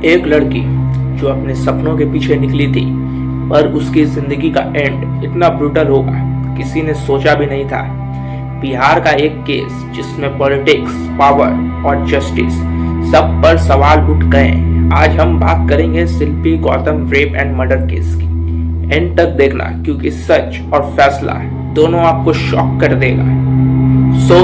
एक लड़की जो अपने सपनों के पीछे निकली थी, पर उसकी जिंदगी का एंड इतना ब्रूटल होगा किसी ने सोचा भी नहीं था। बिहार का एक केस जिसमें पॉलिटिक्स, पावर और जस्टिस सब पर सवाल उठ गए। आज हम बात करेंगे Shilpi Gautam rape and murder case की। एंड तक देखना क्योंकि सच और फैसला दोनों आपको शॉक कर देगा।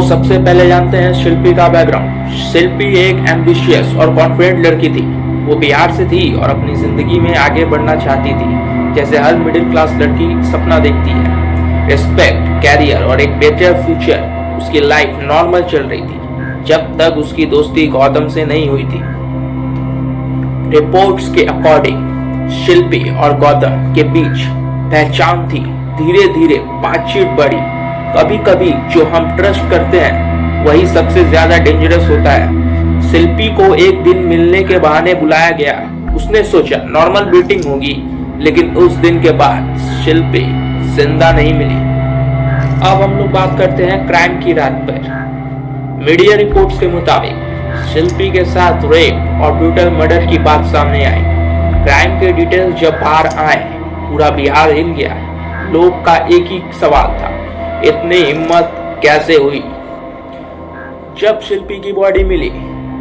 सबसे पहले जानते हैं शिल्पी का बैकग्राउंड। शिल्पी एक एम्बिशियस और कॉन्फिडेंट लड़की थी। वो बिहार से थी और अपनी जिंदगी में आगे बढ़ना चाहती थी, जैसे हर मिडिल क्लास लड़की सपना देखती है। रिस्पेक्ट, कैरियर और एक बेटर फ्यूचर उसकी लाइफ नॉर्मल चल रही थी जब तक उसकी दोस्ती गौतम से नहीं हुई थी। रिपोर्ट्स के अकॉर्डिंग शिल्पी और गौतम के बीच पहचान थी। धीरे धीरे बातचीत बढ़ी। कभी कभी जो हम ट्रस्ट करते हैं वही सबसे ज्यादा डेंजरस होता है। शिल्पी को एक दिन मिलने के बहाने बुलाया गया। उसने सोचा नॉर्मल मीटिंग होगी, लेकिन उस दिन के बाद शिल्पी जिंदा नहीं मिली। अब हम लोग बात करते हैं क्राइम की रात पर। मीडिया रिपोर्ट्स के मुताबिक शिल्पी के साथ रेप और ब्रूटल मर्डर की बात सामने आई। क्राइम के डिटेल्स जब बाहर आए, पूरा बिहार हिल गया। लोग का एक ही सवाल था, इतनी हिम्मत कैसे हुई? जब शिल्पी की बॉडी मिली,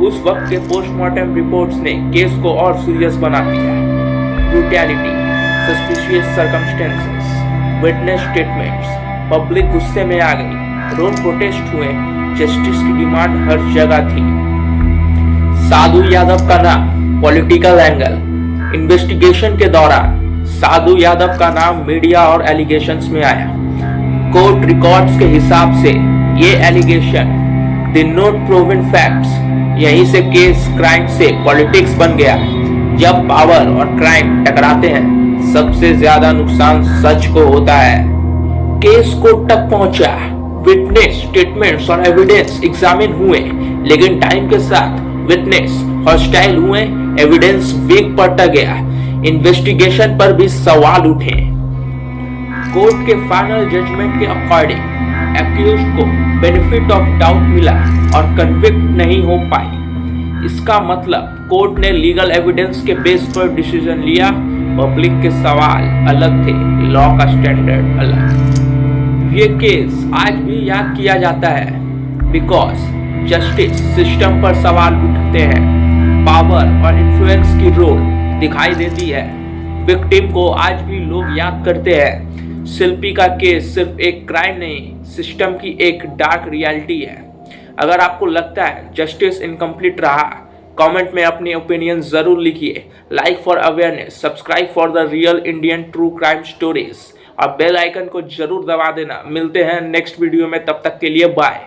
उस वक्त के पोस्टमार्टम रिपोर्ट्स ने केस को और सीरियस बना दिया। Brutality, suspicious circumstances, witness statements, public गुस्से में आ गई। रोड प्रोटेस्ट हुए, जस्टिस की डिमांड हर जगह थी। साधु यादव का नाम, पॉलिटिकल एंगल। इन्वेस्टिगेशन के दौरान साधु यादव का नाम मीडिया और एलिगेशंस में आया। कोर्ट रिकॉर्ड्स के हिसाब से ये allegation the not proven facts. यहीं से केस क्राइम से पॉलिटिक्स बन गया। जब पावर और क्राइम टकराते हैं, सबसे ज्यादा नुकसान सच को होता है। केस कोर्ट तक पहुंचा, विटनेस स्टेटमेंट्स और एविडेंस एग्जामिन हुए, लेकिन टाइम के साथ विटनेस हॉस्टाइल हुए, एविडेंस वीक पड़ता गया। इन्वेस्टिगेशन पर भी सवाल उठे। कोर्ट के फाइनल जजमेंट के अकॉर्डिंग एक्यूज्ड को बेनिफिट ऑफ डाउट मिला और कन्विक्ट नहीं हो पाई। इसका मतलब कोर्ट ने लीगल एविडेंस के बेस पर डिसीजन लिया। पब्लिक के सवाल अलग थे, लॉ का स्टैंडर्ड अलग। ये केस आज भी याद किया जाता है बिकॉज जस्टिस सिस्टम पर सवाल उठते हैं। पावर और इन्फ्लुएंस की रोल दिखाई देती है। विक्टिम को आज भी लोग याद करते हैं। शिल्पी का केस सिर्फ एक क्राइम नहीं, सिस्टम की एक डार्क रियलिटी है। अगर आपको लगता है जस्टिस इनकम्प्लीट रहा, कमेंट में अपनी ओपिनियन जरूर लिखिए। Like for awareness, subscribe for the real Indian true crime stories और बेल आइकन को जरूर दबा देना। मिलते हैं नेक्स्ट वीडियो में, तब तक के लिए बाय।